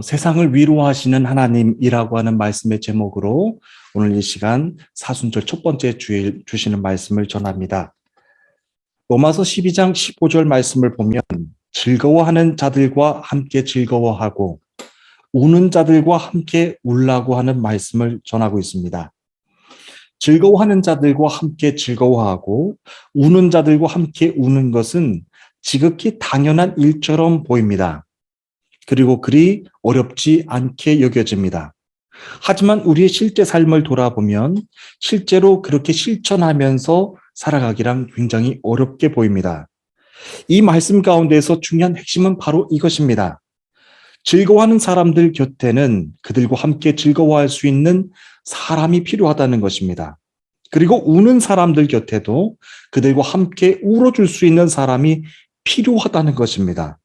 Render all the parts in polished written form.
세상을 위로하시는 하나님이라고 하는 말씀의 제목으로 오늘 이 시간 사순절 첫 번째 주일 주시는 말씀을 전합니다. 로마서 12장 15절 말씀을 보면 즐거워하는 자들과 함께 즐거워하고 우는 자들과 함께 울라고 하는 말씀을 전하고 있습니다. 즐거워하는 자들과 함께 즐거워하고 우는 자들과 함께 우는 것은 지극히 당연한 일처럼 보입니다. 그리고 그리 어렵지 않게 여겨집니다. 하지만 우리의 실제 삶을 돌아보면 실제로 그렇게 실천하면서 살아가기란 굉장히 어렵게 보입니다. 이 말씀 가운데서 중요한 핵심은 바로 이것입니다. 즐거워하는 사람들 곁에는 그들과 함께 즐거워할 수 있는 사람이 필요하다는 것입니다. 그리고 우는 사람들 곁에도 그들과 함께 울어줄 수 있는 사람이 필요하다는 것입니다.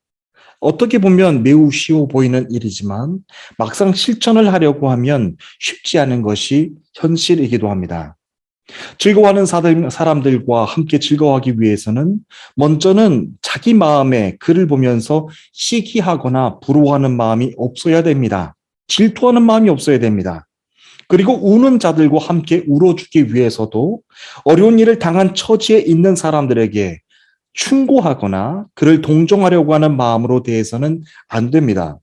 어떻게 보면 매우 쉬워 보이는 일이지만 막상 실천을 하려고 하면 쉽지 않은 것이 현실이기도 합니다. 즐거워하는 사람들과 함께 즐거워하기 위해서는 먼저는 자기 마음에 그를 보면서 시기하거나 부러워하는 마음이 없어야 됩니다. 질투하는 마음이 없어야 됩니다. 그리고 우는 자들과 함께 울어주기 위해서도 어려운 일을 당한 처지에 있는 사람들에게 충고하거나 그를 동정하려고 하는 마음으로 대해서는 안 됩니다.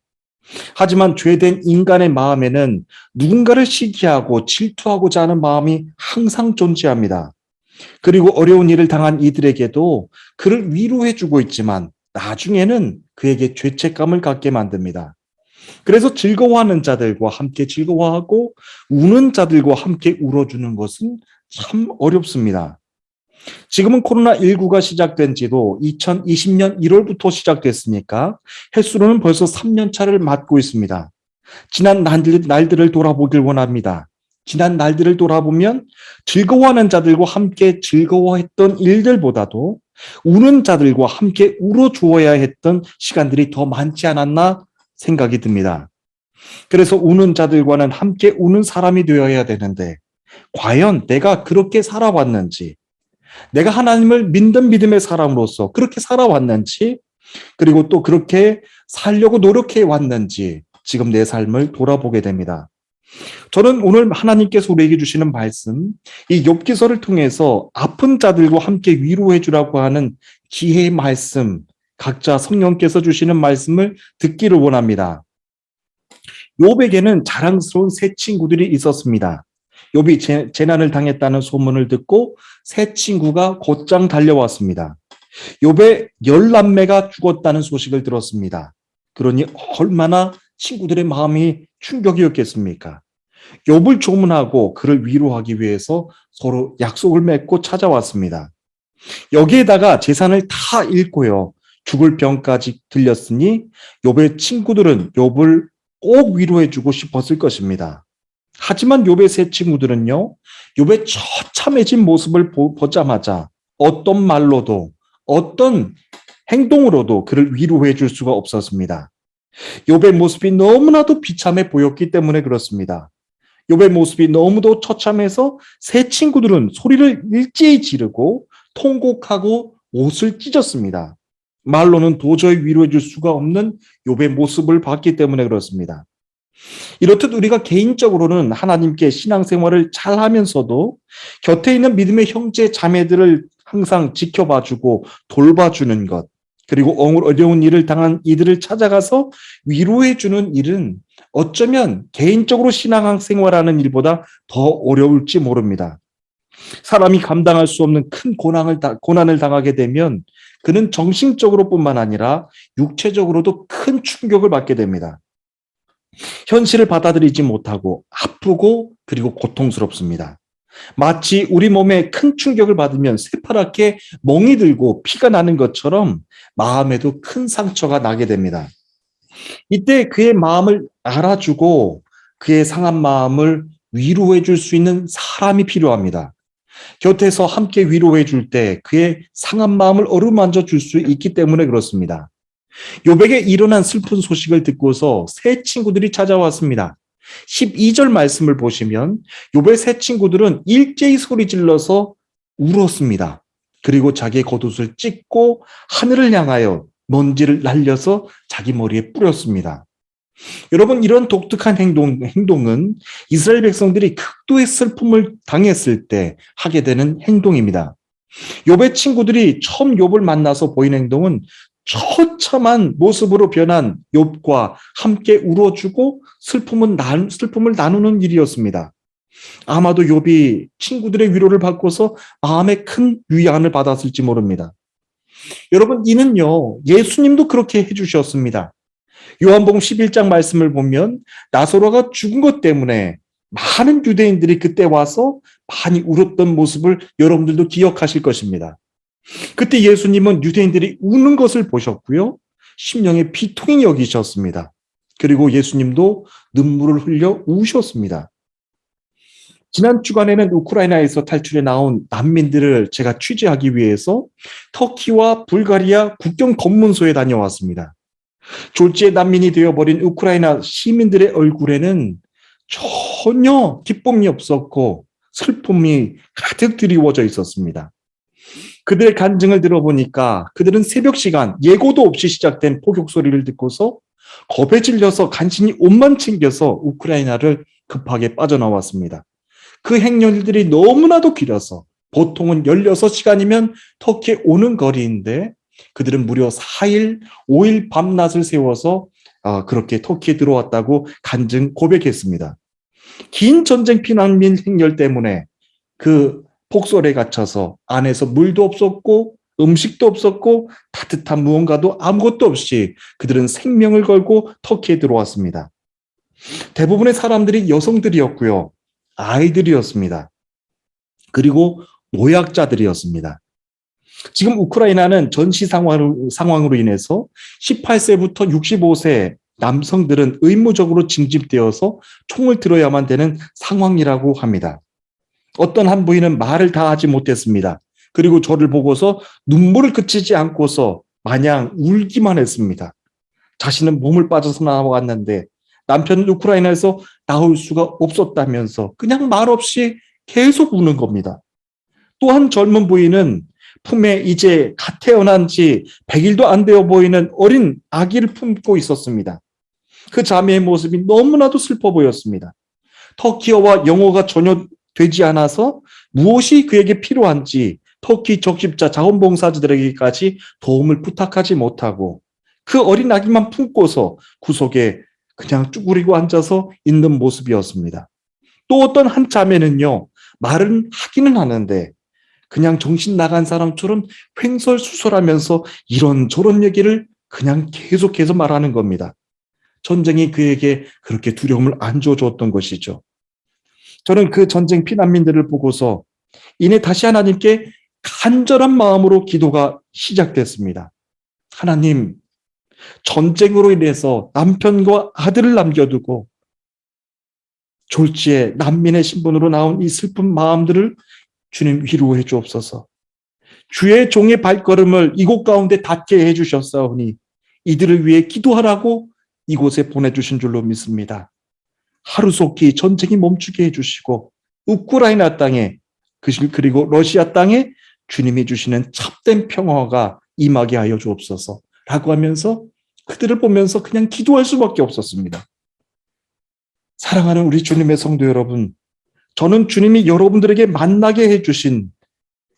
하지만 죄된 인간의 마음에는 누군가를 시기하고 질투하고자 하는 마음이 항상 존재합니다. 그리고 어려운 일을 당한 이들에게도 그를 위로해주고 있지만 나중에는 그에게 죄책감을 갖게 만듭니다. 그래서 즐거워하는 자들과 함께 즐거워하고 우는 자들과 함께 울어주는 것은 참 어렵습니다. 지금은 코로나19가 시작된 지도 2020년 1월부터 시작됐으니까 횟수로는 벌써 3년 차를 맞고 있습니다. 지난 날들을 돌아보길 원합니다. 지난 날들을 돌아보면 즐거워하는 자들과 함께 즐거워했던 일들보다도 우는 자들과 함께 울어주어야 했던 시간들이 더 많지 않았나 생각이 듭니다. 그래서 우는 자들과는 함께 우는 사람이 되어야 되는데 과연 내가 그렇게 살아왔는지, 내가 하나님을 믿는 믿음의 사람으로서 그렇게 살아왔는지, 그리고 또 그렇게 살려고 노력해 왔는지 지금 내 삶을 돌아보게 됩니다. 저는 오늘 하나님께서 우리에게 주시는 말씀, 이 욥기서를 통해서 아픈 자들과 함께 위로해 주라고 하는 지혜의 말씀, 각자 성령께서 주시는 말씀을 듣기를 원합니다. 욥에게는 자랑스러운 세 친구들이 있었습니다. 욥이 재난을 당했다는 소문을 듣고 세 친구가 곧장 달려왔습니다. 욥의 10남매가 죽었다는 소식을 들었습니다. 그러니 얼마나 친구들의 마음이 충격이었겠습니까? 욥을 조문하고 그를 위로하기 위해서 서로 약속을 맺고 찾아왔습니다. 여기에다가 재산을 다 잃고요, 죽을 병까지 들렸으니 욥의 친구들은 욥을 꼭 위로해주고 싶었을 것입니다. 하지만 욥의 세 친구들은요, 욥의 처참해진 모습을 보자마자 어떤 말로도 어떤 행동으로도 그를 위로해 줄 수가 없었습니다. 욥의 모습이 너무나도 비참해 보였기 때문에 그렇습니다. 욥의 모습이 너무도 처참해서 세 친구들은 소리를 일제히 지르고 통곡하고 옷을 찢었습니다. 말로는 도저히 위로해 줄 수가 없는 욥의 모습을 봤기 때문에 그렇습니다. 이렇듯 우리가 개인적으로는 하나님께 신앙생활을 잘 하면서도 곁에 있는 믿음의 형제 자매들을 항상 지켜봐주고 돌봐주는 것, 그리고 어려운 일을 당한 이들을 찾아가서 위로해주는 일은 어쩌면 개인적으로 신앙생활하는 일보다 더 어려울지 모릅니다. 사람이 감당할 수 없는 큰 고난을 당하게 되면 그는 정신적으로뿐만 아니라 육체적으로도 큰 충격을 받게 됩니다. 현실을 받아들이지 못하고 아프고 그리고 고통스럽습니다. 마치 우리 몸에 큰 충격을 받으면 새파랗게 멍이 들고 피가 나는 것처럼 마음에도 큰 상처가 나게 됩니다. 이때 그의 마음을 알아주고 그의 상한 마음을 위로해 줄 수 있는 사람이 필요합니다. 곁에서 함께 위로해 줄 때 그의 상한 마음을 어루만져 줄 수 있기 때문에 그렇습니다. 욥에게 일어난 슬픈 소식을 듣고서 세 친구들이 찾아왔습니다. 12절 말씀을 보시면 욥의 세 친구들은 일제히 소리질러서 울었습니다. 그리고 자기의 겉옷을 찢고 하늘을 향하여 먼지를 날려서 자기 머리에 뿌렸습니다. 여러분, 이런 독특한 행동은 이스라엘 백성들이 극도의 슬픔을 당했을 때 하게 되는 행동입니다. 욥의 친구들이 처음 욥을 만나서 보인 행동은 처참한 모습으로 변한 욥과 함께 울어주고 슬픔을 나누는 일이었습니다. 아마도 욥이 친구들의 위로를 받고서 마음에 큰 위안을 받았을지 모릅니다. 여러분, 이는요, 예수님도 그렇게 해주셨습니다. 요한복음 11장 말씀을 보면 나사로가 죽은 것 때문에 많은 유대인들이 그때 와서 많이 울었던 모습을 여러분들도 기억하실 것입니다. 그때 예수님은 유대인들이 우는 것을 보셨고요. 심령의 비통히 여기셨습니다. 그리고 예수님도 눈물을 흘려 우셨습니다. 지난 주간에는 우크라이나에서 탈출해 나온 난민들을 제가 취재하기 위해서 터키와 불가리아 국경 검문소에 다녀왔습니다. 졸지에 난민이 되어버린 우크라이나 시민들의 얼굴에는 전혀 기쁨이 없었고 슬픔이 가득 드리워져 있었습니다. 그들의 간증을 들어보니까 그들은 새벽 시간 예고도 없이 시작된 포격 소리를 듣고서 겁에 질려서 간신히 옷만 챙겨서 우크라이나를 급하게 빠져나왔습니다. 그 행렬들이 너무나도 길어서 보통은 16시간이면 터키에 오는 거리인데 그들은 무려 4일, 5일 밤낮을 세워서 그렇게 터키에 들어왔다고 간증 고백했습니다. 긴 전쟁 피난민 행렬 때문에 그 폭설에 갇혀서 안에서 물도 없었고 음식도 없었고 따뜻한 무언가도 아무것도 없이 그들은 생명을 걸고 터키에 들어왔습니다. 대부분의 사람들이 여성들이었고요. 아이들이었습니다. 그리고 노약자들이었습니다. 지금 우크라이나는 전시 상황으로 인해서 18세부터 65세 남성들은 의무적으로 징집되어서 총을 들어야만 되는 상황이라고 합니다. 어떤 한 부인은 말을 다 하지 못했습니다. 그리고 저를 보고서 눈물을 그치지 않고서 마냥 울기만 했습니다. 자신은 몸을 빠져서 나왔는데 남편은 우크라이나에서 나올 수가 없었다면서 그냥 말없이 계속 우는 겁니다. 또 한 젊은 부인은 품에 이제 갓 태어난 지 100일도 안 되어 보이는 어린 아기를 품고 있었습니다. 그 자매의 모습이 너무나도 슬퍼 보였습니다. 터키어와 영어가 전혀 되지 않아서 무엇이 그에게 필요한지 터키 적십자 자원봉사자들에게까지 도움을 부탁하지 못하고 그 어린 아기만 품고서 구석에 그냥 쭈그리고 앉아서 있는 모습이었습니다. 또 어떤 한 자매는요, 말은 하기는 하는데 그냥 정신 나간 사람처럼 횡설수설하면서 이런저런 얘기를 그냥 계속해서 말하는 겁니다. 전쟁이 그에게 그렇게 두려움을 안 줘줬던 것이죠. 저는 그 전쟁 피난민들을 보고서 이내 다시 하나님께 간절한 마음으로 기도가 시작됐습니다. 하나님, 전쟁으로 인해서 남편과 아들을 남겨두고 졸지에 난민의 신분으로 나온 이 슬픈 마음들을 주님 위로해 주옵소서. 주의 종의 발걸음을 이곳 가운데 닿게 해주셨사오니 이들을 위해 기도하라고 이곳에 보내주신 줄로 믿습니다. 하루속히 전쟁이 멈추게 해주시고 우크라이나 땅에 그리고 러시아 땅에 주님이 주시는 참된 평화가 임하게 하여 주옵소서 라고 하면서 그들을 보면서 그냥 기도할 수밖에 없었습니다. 사랑하는 우리 주님의 성도 여러분, 저는 주님이 여러분들에게 만나게 해주신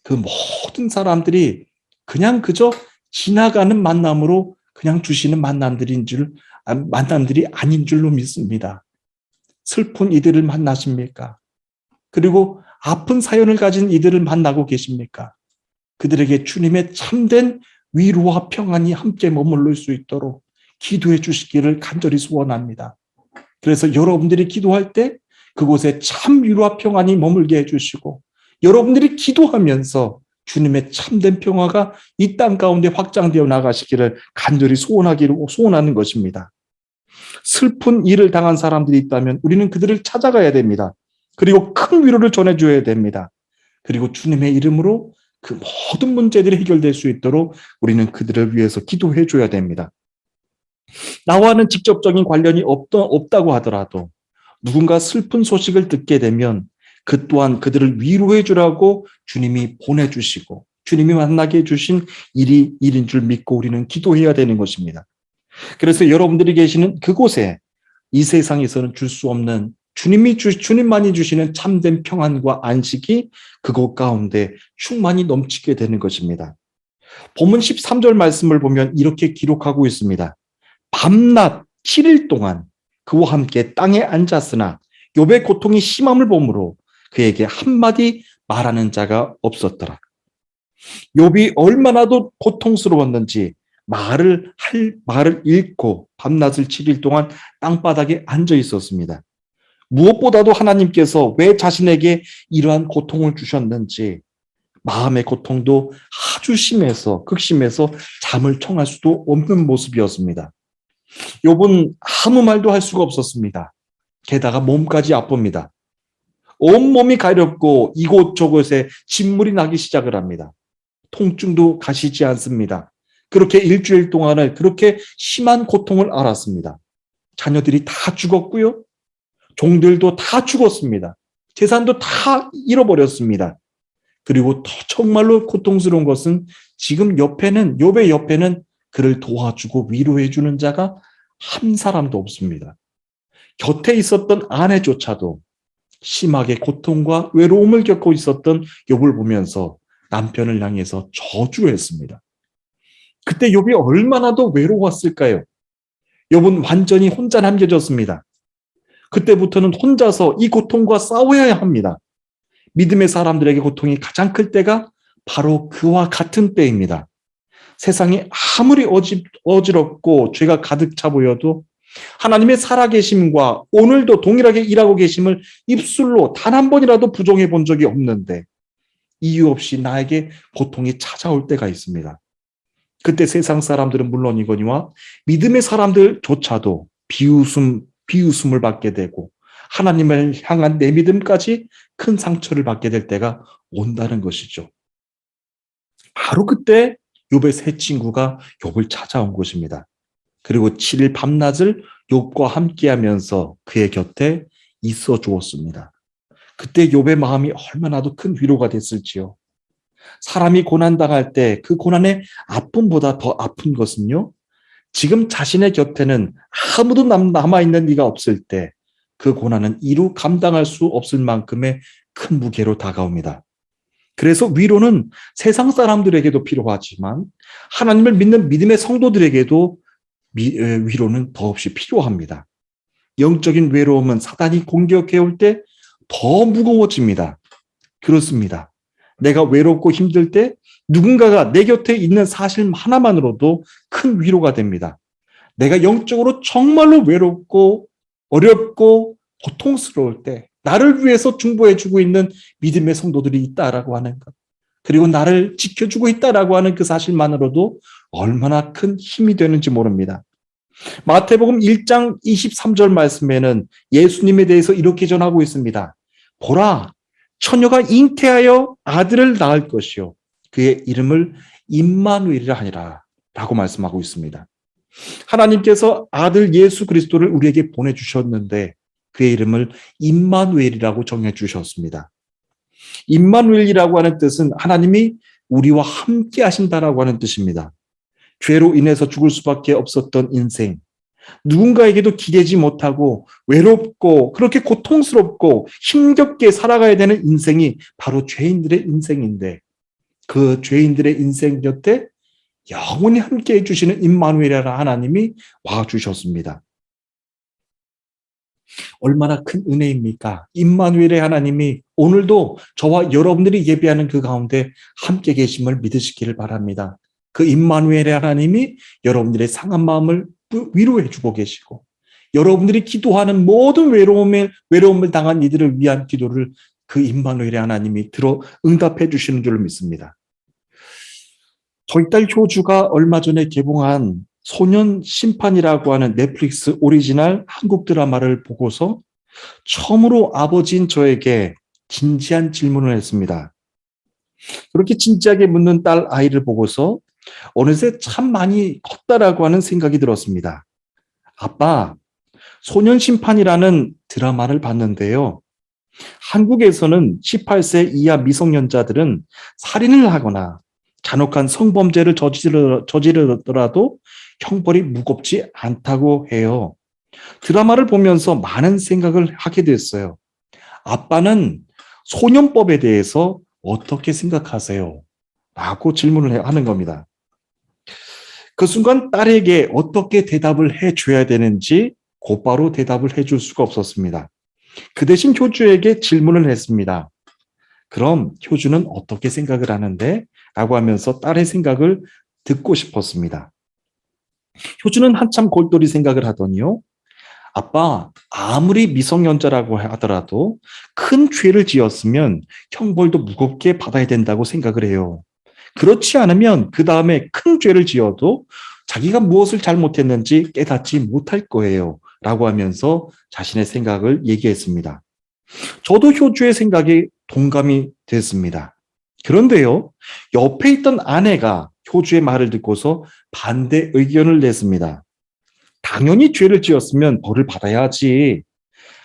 그 모든 사람들이 그냥 그저 지나가는 만남으로 그냥 주시는 만남들이 아닌 줄로 믿습니다. 슬픈 이들을 만나십니까? 그리고 아픈 사연을 가진 이들을 만나고 계십니까? 그들에게 주님의 참된 위로와 평안이 함께 머무를 수 있도록 기도해 주시기를 간절히 소원합니다. 그래서 여러분들이 기도할 때 그곳에 참 위로와 평안이 머물게 해주시고 여러분들이 기도하면서 주님의 참된 평화가 이 땅 가운데 확장되어 나가시기를 간절히 소원하는 것입니다. 슬픈 일을 당한 사람들이 있다면 우리는 그들을 찾아가야 됩니다. 그리고 큰 위로를 전해줘야 됩니다. 그리고 주님의 이름으로 그 모든 문제들이 해결될 수 있도록 우리는 그들을 위해서 기도해 줘야 됩니다. 나와는 직접적인 관련이 없다고 하더라도 누군가 슬픈 소식을 듣게 되면 그 또한 그들을 위로해 주라고 주님이 보내주시고 주님이 만나게 해주신 일인 줄 믿고 우리는 기도해야 되는 것입니다. 그래서 여러분들이 계시는 그곳에 이 세상에서는 줄 수 없는 주님만이 주시는 참된 평안과 안식이 그곳 가운데 충만히 넘치게 되는 것입니다. 본문 13절 말씀을 보면 이렇게 기록하고 있습니다. 밤낮 7일 동안 그와 함께 땅에 앉았으나 욥의 고통이 심함을 보므로 그에게 한마디 말하는 자가 없었더라. 욥이 얼마나도 고통스러웠는지 말을 잃고 밤낮을 7일 동안 땅바닥에 앉아 있었습니다. 무엇보다도 하나님께서 왜 자신에게 이러한 고통을 주셨는지 마음의 고통도 아주 심해서 극심해서 잠을 청할 수도 없는 모습이었습니다. 욥은 아무 말도 할 수가 없었습니다. 게다가 몸까지 아픕니다. 온몸이 가렵고 이곳저곳에 진물이 나기 시작을 합니다. 통증도 가시지 않습니다. 그렇게 일주일 동안을 그렇게 심한 고통을 앓았습니다. 자녀들이 다 죽었고요. 종들도 다 죽었습니다. 재산도 다 잃어버렸습니다. 그리고 더 정말로 고통스러운 것은 지금 욥의 옆에는 그를 도와주고 위로해주는 자가 한 사람도 없습니다. 곁에 있었던 아내조차도 심하게 고통과 외로움을 겪고 있었던 욥을 보면서 남편을 향해서 저주했습니다. 그때 욥이 얼마나도 외로웠을까요? 욥은 완전히 혼자 남겨졌습니다. 그때부터는 혼자서 이 고통과 싸워야 합니다. 믿음의 사람들에게 고통이 가장 클 때가 바로 그와 같은 때입니다. 세상이 아무리 어지럽고 죄가 가득 차 보여도 하나님의 살아계심과 오늘도 동일하게 일하고 계심을 입술로 단 한 번이라도 부정해 본 적이 없는데 이유 없이 나에게 고통이 찾아올 때가 있습니다. 그때 세상 사람들은 물론이거니와 믿음의 사람들조차도 비웃음을 받게 되고 하나님을 향한 내 믿음까지 큰 상처를 받게 될 때가 온다는 것이죠. 바로 그때 욥의 세 친구가 욥을 찾아온 것입니다. 그리고 7일 밤낮을 욥과 함께하면서 그의 곁에 있어 주었습니다. 그때 욥의 마음이 얼마나도 큰 위로가 됐을지요. 사람이 고난당할 때 그 고난의 아픔보다 더 아픈 것은요, 지금 자신의 곁에는 아무도 남아있는 이가 없을 때 그 고난은 이루 감당할 수 없을 만큼의 큰 무게로 다가옵니다. 그래서 위로는 세상 사람들에게도 필요하지만 하나님을 믿는 믿음의 성도들에게도 위로는 더없이 필요합니다. 영적인 외로움은 사단이 공격해올 때 더 무거워집니다. 그렇습니다. 내가 외롭고 힘들 때 누군가가 내 곁에 있는 사실 하나만으로도 큰 위로가 됩니다. 내가 영적으로 정말로 외롭고 어렵고 고통스러울 때 나를 위해서 중보해주고 있는 믿음의 성도들이 있다라고 하는 것, 그리고 나를 지켜주고 있다라고 하는 그 사실만으로도 얼마나 큰 힘이 되는지 모릅니다. 마태복음 1장 23절 말씀에는 예수님에 대해서 이렇게 전하고 있습니다. 보라, 처녀가 잉태하여 아들을 낳을 것이요 그의 이름을 임마누엘이라 하니라 라고 말씀하고 있습니다. 하나님께서 아들 예수 그리스도를 우리에게 보내주셨는데 그의 이름을 임마누엘이라고 정해주셨습니다. 임마누엘이라고 하는 뜻은 하나님이 우리와 함께 하신다라고 하는 뜻입니다. 죄로 인해서 죽을 수밖에 없었던 인생, 누군가에게도 기대지 못하고 외롭고 그렇게 고통스럽고 힘겹게 살아가야 되는 인생이 바로 죄인들의 인생인데 그 죄인들의 인생 곁에 영원히 함께 해주시는 임마누엘이라는 하나님이 와주셨습니다. 얼마나 큰 은혜입니까? 임마누엘의 하나님이 오늘도 저와 여러분들이 예배하는 그 가운데 함께 계심을 믿으시기를 바랍니다. 그 임마누엘의 하나님이 여러분들의 상한 마음을 위로해 주고 계시고 여러분들이 기도하는 모든 외로움을 당한 이들을 위한 기도를 그 임마누엘의 하나님이 들어 응답해 주시는 줄로 믿습니다. 저희 딸 효주가 얼마 전에 개봉한 소년 심판이라고 하는 넷플릭스 오리지널 한국 드라마를 보고서 처음으로 아버지인 저에게 진지한 질문을 했습니다. 그렇게 진지하게 묻는 딸 아이를 보고서 어느새 참 많이 컸다라고 하는 생각이 들었습니다. 아빠, 소년 심판이라는 드라마를 봤는데요. 한국에서는 18세 이하 미성년자들은 살인을 하거나 잔혹한 성범죄를 저지르더라도 형벌이 무겁지 않다고 해요. 드라마를 보면서 많은 생각을 하게 됐어요. 아빠는 소년법에 대해서 어떻게 생각하세요? 라고 질문을 하는 겁니다. 그 순간 딸에게 어떻게 대답을 해줘야 되는지 곧바로 대답을 해줄 수가 없었습니다. 그 대신 효주에게 질문을 했습니다. 그럼 효주는 어떻게 생각을 하는데? 라고 하면서 딸의 생각을 듣고 싶었습니다. 효주는 한참 골똘히 생각을 하더니요. 아빠, 아무리 미성년자라고 하더라도 큰 죄를 지었으면 형벌도 무겁게 받아야 된다고 생각을 해요. 그렇지 않으면 그 다음에 큰 죄를 지어도 자기가 무엇을 잘못했는지 깨닫지 못할 거예요. 라고 하면서 자신의 생각을 얘기했습니다. 저도 효주의 생각에 동감이 됐습니다. 그런데요, 옆에 있던 아내가 효주의 말을 듣고서 반대 의견을 냈습니다. 당연히 죄를 지었으면 벌을 받아야 하지.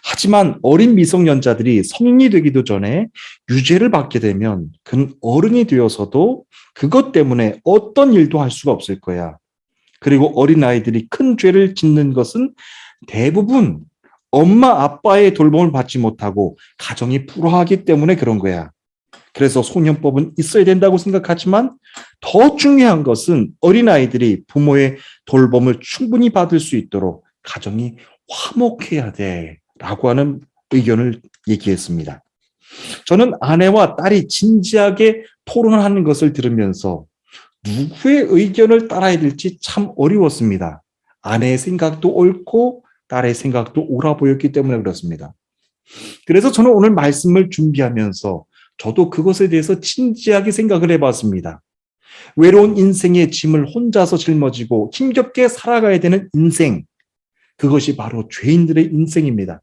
하지만 어린 미성년자들이 성인이 되기도 전에 유죄를 받게 되면 그는 어른이 되어서도 그것 때문에 어떤 일도 할 수가 없을 거야. 그리고 어린아이들이 큰 죄를 짓는 것은 대부분 엄마 아빠의 돌봄을 받지 못하고 가정이 불화하기 때문에 그런 거야. 그래서 소년법은 있어야 된다고 생각하지만 더 중요한 것은 어린아이들이 부모의 돌봄을 충분히 받을 수 있도록 가정이 화목해야 돼라고 하는 의견을 얘기했습니다. 저는 아내와 딸이 진지하게 토론하는 것을 들으면서 누구의 의견을 따라야 될지 참 어려웠습니다. 아내의 생각도 옳고 딸의 생각도 옳아 보였기 때문에 그렇습니다. 그래서 저는 오늘 말씀을 준비하면서 저도 그것에 대해서 진지하게 생각을 해봤습니다. 외로운 인생의 짐을 혼자서 짊어지고 힘겹게 살아가야 되는 인생, 그것이 바로 죄인들의 인생입니다.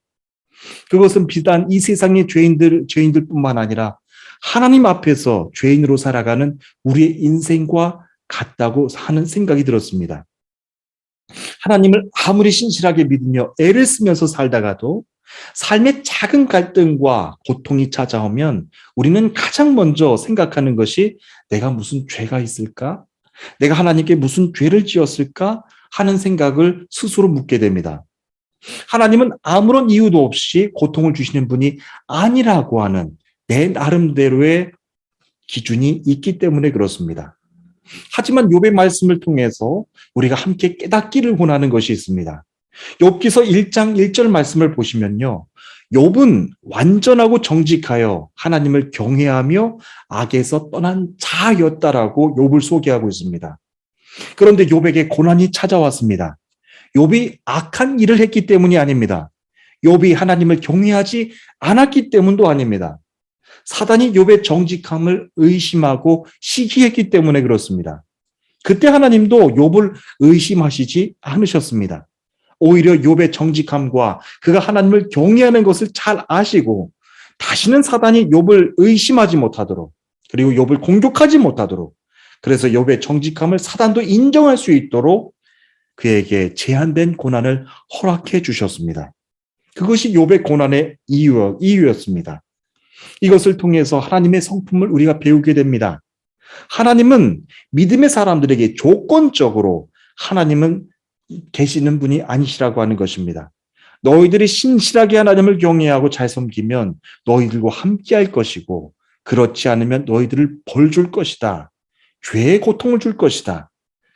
그것은 비단 이 세상의 죄인들뿐만 아니라 하나님 앞에서 죄인으로 살아가는 우리의 인생과 같다고 하는 생각이 들었습니다. 하나님을 아무리 신실하게 믿으며 애를 쓰면서 살다가도 삶의 작은 갈등과 고통이 찾아오면 우리는 가장 먼저 생각하는 것이 내가 무슨 죄가 있을까? 내가 하나님께 무슨 죄를 지었을까? 하는 생각을 스스로 묻게 됩니다. 하나님은 아무런 이유도 없이 고통을 주시는 분이 아니라고 하는 내 나름대로의 기준이 있기 때문에 그렇습니다. 하지만 욥의 말씀을 통해서 우리가 함께 깨닫기를 원하는 것이 있습니다. 욥기서 1장 1절 말씀을 보시면요. 욥은 완전하고 정직하여 하나님을 경외하며 악에서 떠난 자였다라고 욥을 소개하고 있습니다. 그런데 욥에게 고난이 찾아왔습니다. 욥이 악한 일을 했기 때문이 아닙니다. 욥이 하나님을 경외하지 않았기 때문도 아닙니다. 사단이 욥의 정직함을 의심하고 시기했기 때문에 그렇습니다. 그때 하나님도 욥을 의심하시지 않으셨습니다. 오히려 욥의 정직함과 그가 하나님을 경외하는 것을 잘 아시고 다시는 사단이 욥을 의심하지 못하도록 그리고 욥을 공격하지 못하도록 그래서 욥의 정직함을 사단도 인정할 수 있도록 그에게 제한된 고난을 허락해 주셨습니다. 그것이 욥의 고난의 이유였습니다. 이것을 통해서 하나님의 성품을 우리가 배우게 됩니다. 하나님은 믿음의 사람들에게 조건적으로 하나님은 계시는 분이 아니시라고 하는 것입니다. 너희들이 신실하게 하나님을 경외하고 잘 섬기면 너희들과 함께 할 것이고 그렇지 않으면 너희들을 벌 줄 것이다. 죄의 고통을 줄 것이다.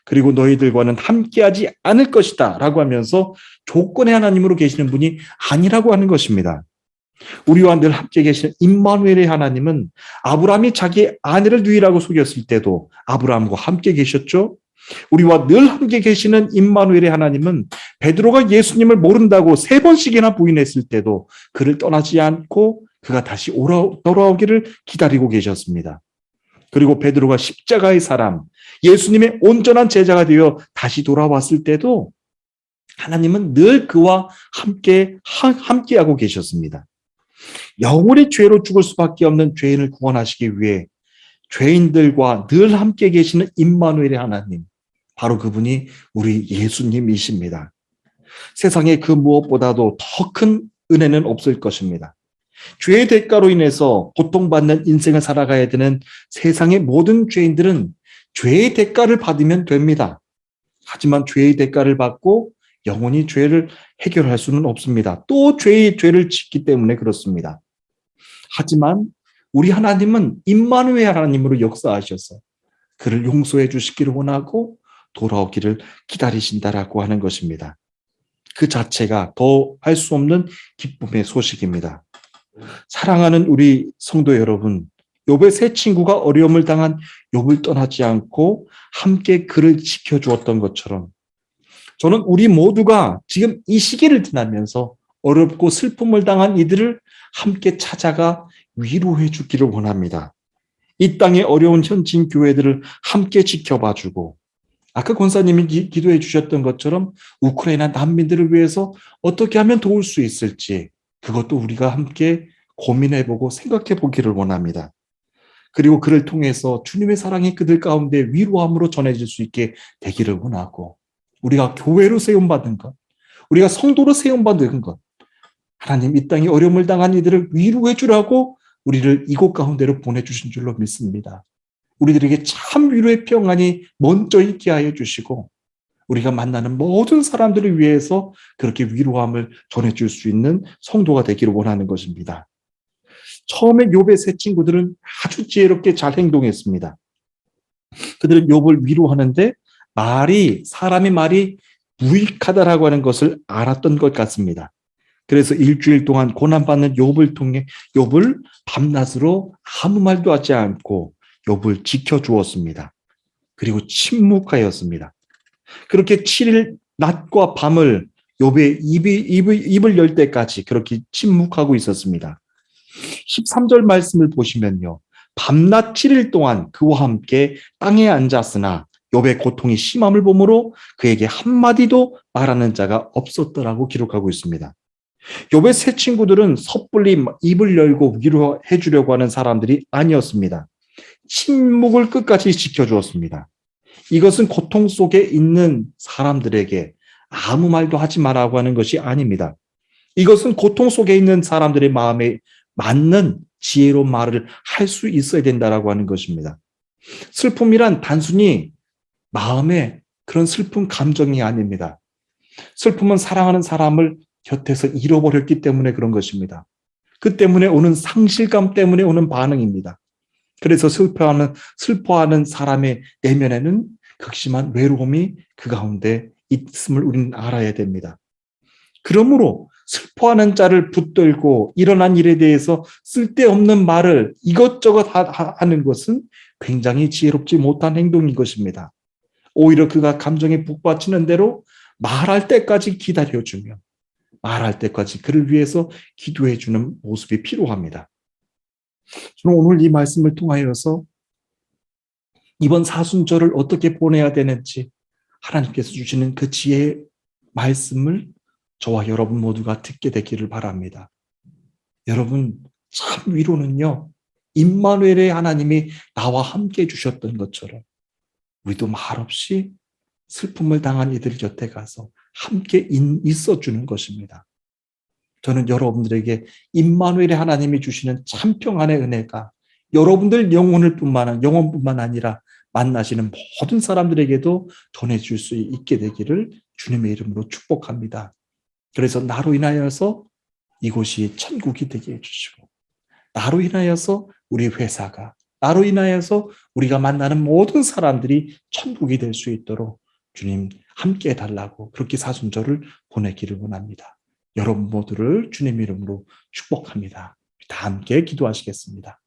그리고 너희들과는 함께하지 않을 것이다 라고 하면서 조건의 하나님으로 계시는 분이 아니라고 하는 것입니다. 우리와 늘 함께 계시는 임마누엘의 하나님은 아브라함이 자기 아내를 누이라고 속였을 때도 아브라함과 함께 계셨죠. 우리와 늘 함께 계시는 임마누엘의 하나님은 베드로가 예수님을 모른다고 3번씩이나 부인했을 때도 그를 떠나지 않고 그가 다시 돌아오기를 기다리고 계셨습니다. 그리고 베드로가 십자가의 사람, 예수님의 온전한 제자가 되어 다시 돌아왔을 때도 하나님은 늘 그와 함께하고 계셨습니다. 영원히 죄로 죽을 수밖에 없는 죄인을 구원하시기 위해 죄인들과 늘 함께 계시는 임마누엘의 하나님, 바로 그분이 우리 예수님이십니다. 세상에 그 무엇보다도 더 큰 은혜는 없을 것입니다. 죄의 대가로 인해서 고통받는 인생을 살아가야 되는 세상의 모든 죄인들은 죄의 대가를 받으면 됩니다. 하지만 죄의 대가를 받고 영원히 죄를 해결할 수는 없습니다. 또 죄를 짓기 때문에 그렇습니다. 하지만 우리 하나님은 임마누엘 하나님으로 역사하셔서 그를 용서해 주시기를 원하고 돌아오기를 기다리신다라고 하는 것입니다. 그 자체가 더 할 수 없는 기쁨의 소식입니다. 사랑하는 우리 성도 여러분, 욥의 세 친구가 어려움을 당한 욥을 떠나지 않고 함께 그를 지켜주었던 것처럼 저는 우리 모두가 지금 이 시기를 지나면서 어렵고 슬픔을 당한 이들을 함께 찾아가 위로해 주기를 원합니다. 이 땅의 어려운 현진 교회들을 함께 지켜봐주고 아까 권사님이 기도해 주셨던 것처럼 우크라이나 난민들을 위해서 어떻게 하면 도울 수 있을지 그것도 우리가 함께 고민해보고 생각해보기를 원합니다. 그리고 그를 통해서 주님의 사랑이 그들 가운데 위로함으로 전해질 수 있게 되기를 원하고 우리가 교회로 세움받은 것, 우리가 성도로 세움받은 것, 하나님 이 땅에 어려움을 당한 이들을 위로해 주라고 우리를 이곳 가운데로 보내주신 줄로 믿습니다. 우리들에게 참 위로의 평안이 먼저 있게 하여 주시고 우리가 만나는 모든 사람들을 위해서 그렇게 위로함을 전해줄 수 있는 성도가 되기를 원하는 것입니다. 처음에 욥의 세 친구들은 아주 지혜롭게 잘 행동했습니다. 그들은 욥을 위로하는데 사람의 말이 무익하다라고 하는 것을 알았던 것 같습니다. 그래서 일주일 동안 고난받는 욥을 통해 욥을 밤낮으로 아무 말도 하지 않고 욥을 지켜주었습니다. 그리고 침묵하였습니다. 그렇게 7일 낮과 밤을 욥의 입을 열 때까지 그렇게 침묵하고 있었습니다. 13절 말씀을 보시면요. 밤낮 7일 동안 그와 함께 땅에 앉았으나 욥의 고통이 심함을 보므로 그에게 한마디도 말하는 자가 없었더라고 기록하고 있습니다. 욥의 세 친구들은 섣불리 입을 열고 위로해 주려고 하는 사람들이 아니었습니다. 침묵을 끝까지 지켜주었습니다. 이것은 고통 속에 있는 사람들에게 아무 말도 하지 말라고 하는 것이 아닙니다. 이것은 고통 속에 있는 사람들의 마음에 맞는 지혜로운 말을 할 수 있어야 된다라고 하는 것입니다. 슬픔이란 단순히 마음의 그런 슬픈 감정이 아닙니다. 슬픔은 사랑하는 사람을 곁에서 잃어버렸기 때문에 그런 것입니다. 그 때문에 오는 상실감 때문에 오는 반응입니다. 그래서 슬퍼하는 사람의 내면에는 극심한 외로움이 그 가운데 있음을 우리는 알아야 됩니다. 그러므로 슬퍼하는 자를 붙들고 일어난 일에 대해서 쓸데없는 말을 이것저것 하는 것은 굉장히 지혜롭지 못한 행동인 것입니다. 오히려 그가 감정에 북받치는 대로 말할 때까지 기다려주며 말할 때까지 그를 위해서 기도해주는 모습이 필요합니다. 저는 오늘 이 말씀을 통하여서 이번 사순절을 어떻게 보내야 되는지 하나님께서 주시는 그 지혜의 말씀을 저와 여러분 모두가 듣게 되기를 바랍니다. 여러분, 참 위로는요, 임마누엘의 하나님이 나와 함께 해주셨던 것처럼 우리도 말없이 슬픔을 당한 이들 곁에 가서 함께 있어주는 것입니다. 저는 여러분들에게 임마누엘의 하나님이 주시는 참 평안의 은혜가 여러분들 영혼뿐만 아니라 만나시는 모든 사람들에게도 전해줄 수 있게 되기를 주님의 이름으로 축복합니다. 그래서 나로 인하여서 이곳이 천국이 되게 해주시고 나로 인하여서 우리 회사가 나로 인하여서 우리가 만나는 모든 사람들이 천국이 될 수 있도록 주님 함께 해달라고 그렇게 사순절을 보내기를 원합니다. 여러분 모두를 주님 이름으로 축복합니다. 다 함께 기도하시겠습니다.